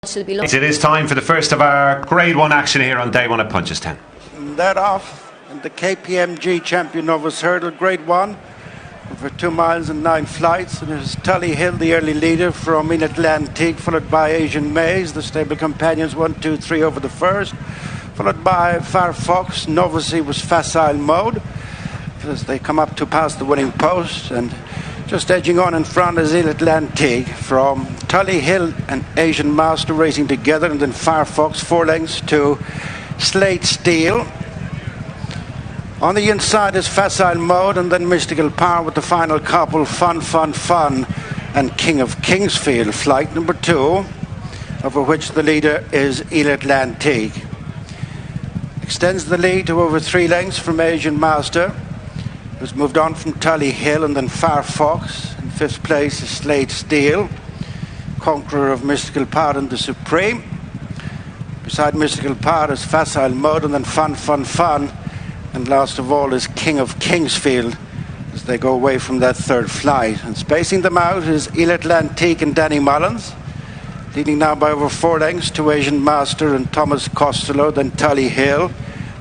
It is time for the first of our Grade 1 action here on day one at Punchestown. That off, and the KPMG champion Novice hurdle, Grade 1, over 2 miles and 9 flights. And it is Tully Hill, the early leader from Atlantique, followed by Asian Maze, the stable companions 1, 2, 3 over the first, followed by Firefox. Novice was facile mode as they come up to past the winning post, and just edging on in front is Atlantique from Tully Hill and Asian Master racing together, and then Firefox 4 lengths to Slade Steel. On the inside is Facile Mode, and then Mystical Power with the final couple, Fun, and King of Kingsfield, flight number 2, over which the leader is Atlantique. Extends the lead to over 3 lengths from Asian Master, who's moved on from Tully Hill, and then Firefox. In 5th place is Slade Steel, conqueror of Mystical Power and the Supreme. Beside Mystical Power is Facile Mode, and then Fun. And last of all is King of Kingsfield as they go away from that third flight. And spacing them out is Atlantique and Danny Mullins, leading now by over 4 lengths to Asian Master and Thomas Costello, then Tully Hill.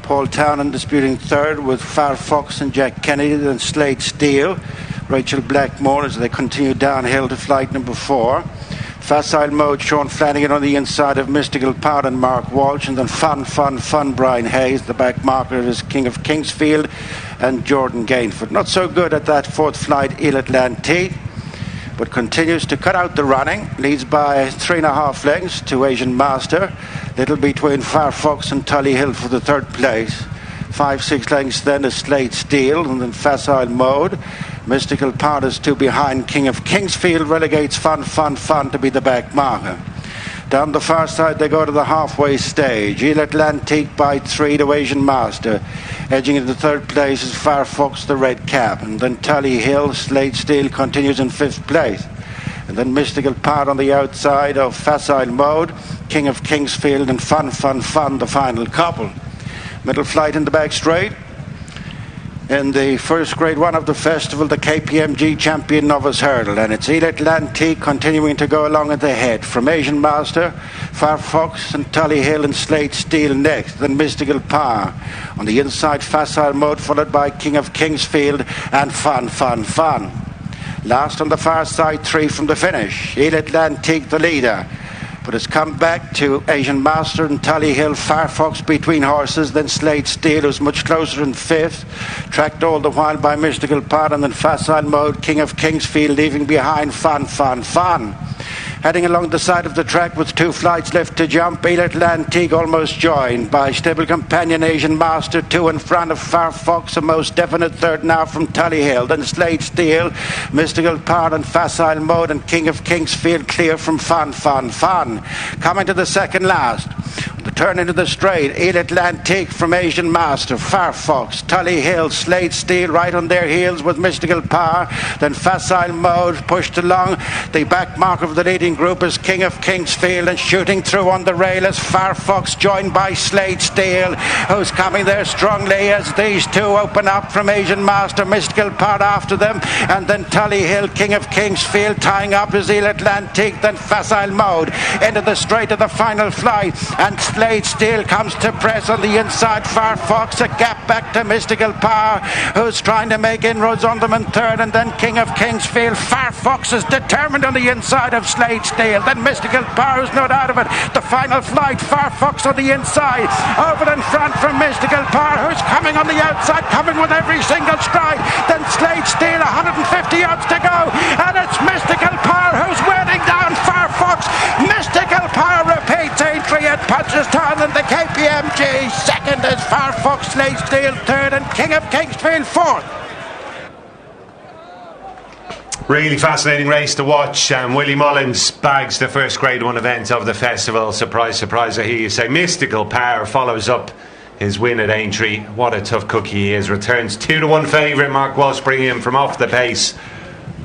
Paul Townend disputing third with Firefox and Jack Kennedy, then Slade Steel, Rachel Blackmore as they continue downhill to flight number 4. Facile Mode, Sean Flanagan on the inside of Mystical Power and Mark Walsh, and then Fun, Brian Hayes. The back marker is King of Kingsfield and Jordan Gainford. Not so good at that 4th flight, Atlantique, but continues to cut out the running, leads by 3.5 lengths to Asian Master, little between Firefox and Tully Hill for the 3rd place. 5-6 lengths then is Slade Steel, and then Facile Mode. Mystical Power is 2 behind. King of Kingsfield relegates Fun to be the back marker. Down the far side they go to the halfway stage. Atlantique by 3 to Asian Master. Edging into 3rd place is Firefox, the red cap. And then Tully Hill, Slade Steel continues in 5th place. And then Mystical Power on the outside of Facile Mode, King of Kingsfield, and Fun, the final couple. Middle flight in the back straight. In the first Grade 1 of the festival, the KPMG champion Novice hurdle, and it's Atlantique continuing to go along at the head. From Asian Master, Firefox and Tully Hill and Slade Steel next, then Mystical Power. On the inside, Facile Mode, followed by King of Kingsfield and Fun. Last on the far side, 3 from the finish. Atlantique the leader, but it's come back to Asian Master and Tully Hill. Firefox between horses, then Slade Steel, who's much closer in 5th, tracked all the while by Mystical Power, and then Facile Mode, King of Kingsfield, leaving behind Fun. Heading along the side of the track with 2 flights left to jump, Atlantique almost joined by stable companion Asian Master, 2 in front of Firefox, a most definite third now from Tully Hill, then Slade Steel, Mystical Power and Facile Mode, and King of Kingsfield clear from Fun. Coming to the second last. The turn into the straight, Atlantique from Asian Master, Firefox, Tully Hill, Slade Steel right on their heels with Mystical Power, then Facile Mode pushed along. The back mark of the leading group is King of Kingsfield, and shooting through on the rail is Firefox, joined by Slade Steel, who's coming there strongly as these 2 open up from Asian Master. Mystical Power after them, and then Tully Hill, King of Kingsfield tying up is Atlantique, then Facile Mode into the straight of the final flight, and Slade Steel comes to press on the inside. Firefox, a gap back to Mystical Power, who's trying to make inroads on them in 3rd, and then King of Kingsfield. Firefox is determined on the inside of Slade Steel, then Mystical Power, who's not out of it. The final flight, Firefox on the inside, over in front from Mystical Power, who's coming on the outside, coming with every single stride. Then Slade Steel, 150 yards to go, and it's Mystical Power who's wearing down Firefox. Mystical Power repeats entry at Punchestown, and the KPMG. Second is Firefox, Slade Steel 3rd, and King of Kingsfield 4th. Really fascinating race to watch. Willie Mullins bags the first Grade 1 event of the festival. Surprise, I hear you say. Mystical Power follows up his win at Aintree. What a tough cookie he is. Returns 2-1 favourite. Mark Walsh bringing him from off the pace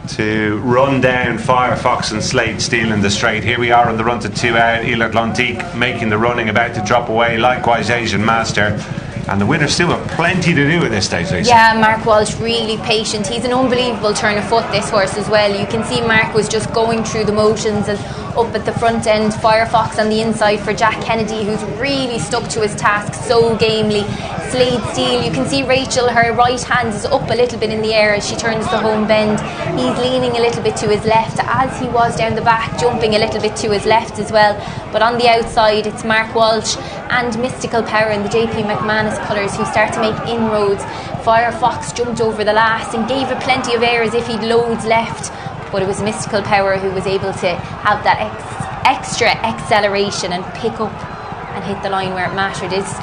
to run down Firefox and Slade Steel in the straight. Here we are on the run to 2 out. Atlantique making the running, about to drop away. Likewise Asian Master. And the winners still have plenty to do at this stage, Lisa. Yeah, Mark Walsh really patient. He's an unbelievable turn of foot, this horse as well. You can see Mark was just going through the motions, and up at the front end, Firefox on the inside for Jack Kennedy, who's really stuck to his task so gamely. Slade Steel, you can see Rachel, her right hand is up a little bit in the air as she turns the home bend. He's leaning a little bit to his left, as he was down the back, jumping a little bit to his left as well. But on the outside, it's Mark Walsh and Mystical Power in the JP McManus colours who start to make inroads. Firefox jumped over the last and gave it plenty of air as if he'd loads left, but it was Mystical Power who was able to have that extra acceleration and pick up and hit the line where it mattered. It's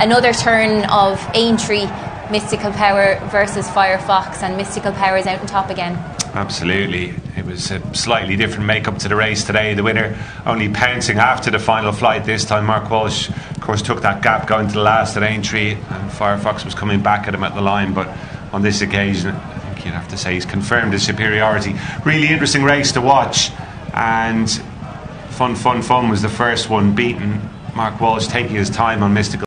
another turn of Aintree, Mystical Power versus Firefox, and Mystical Power is out on top again. Absolutely. It was a slightly different makeup to the race today. The winner only pouncing after the final flight this time. Mark Walsh, of course, took that gap going to the last at Aintree, and Firefox was coming back at him at the line. But on this occasion, I think you'd have to say he's confirmed his superiority. Really interesting race to watch, and Fun was the first one beaten. Mark Walsh taking his time on Mystical